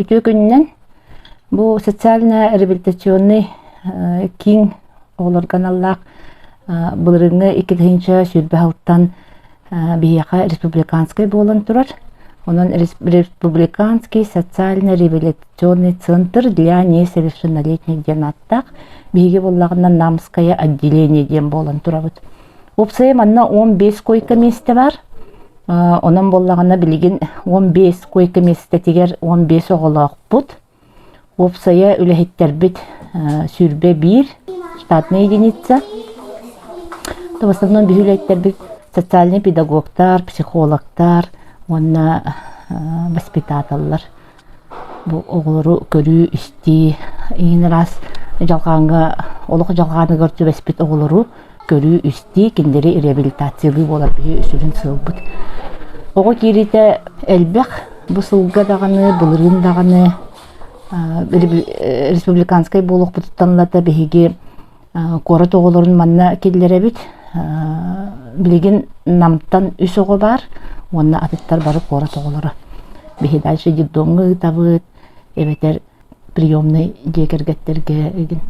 Үтө күннен бу социально-реабилитационный киң олар каналлах былырыңы 2-нче сүрбәһуттан бияка республиканский болан турар. Онон республиканский социально-реабилитационный центр для несовершеннолетних денаттак биге боллагынан намское отделение ден болан турабыт. Опсайым анна 15 койка месте бар. Онон боллагына билигин 15 койка месте тигер 15 оголоқ бут. Опсая үлехеттер бит сүрбе 1 штатная единица. В основном бихүлеттер бит социальный педагогтар, психологтар, онна воспитателлар. Бу оголору көрүү исти ин раз жалганга олук жалганы көрчү воспит оголору көрүү исти киндери реабилитациялы болар бии үсүрүн сылбыт. Ого кирите элбек бу сылга даганы, былырын даганы республиканский болук бутtanlata биги кора тоголорун манна келлере бит. Билигин намтан үс ого бар, онна атыттар барып кора тоголору. Биги дальше детдомга табыт, эбетер приемный жекергеттерге эгин.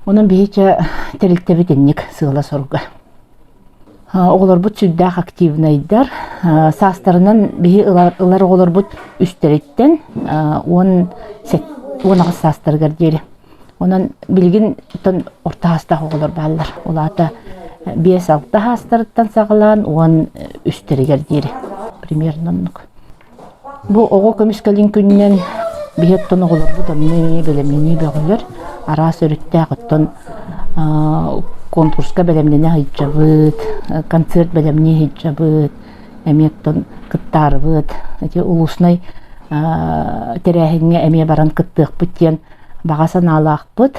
Онун бихиче терилтебитинник сыгла сорга. Оголор бут сүддах активнайдар. Састарынан бихи ылар оголор бут үстереттен, он састаргар дери. Онан билгин тон орта хастах оголор баллар. Олата 5-6 хастарыттан сағылан, он үстерегер дери. Примерно. Бу ого көміскалин күннен бихеттон оголор бут онны белемнени бөгөлөр. Ара сөрүттә готтон конкурска белемнене хайчабыт, концерт белемне хайчабыт, эметтон кыттарбыт, эти улусной терәһиңе эме баран кыттык битен багасан алакпыт.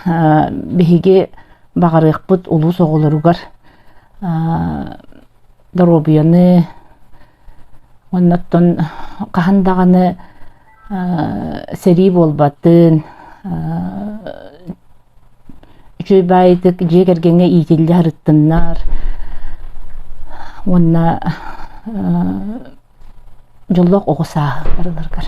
Биһиге багарыкпыт улус оголоругар доробияны оннаттон кахандаганы сери болбатын жөйбайдык жегергенге итилли харыттыннар онна жоллок огусаа барыларгар.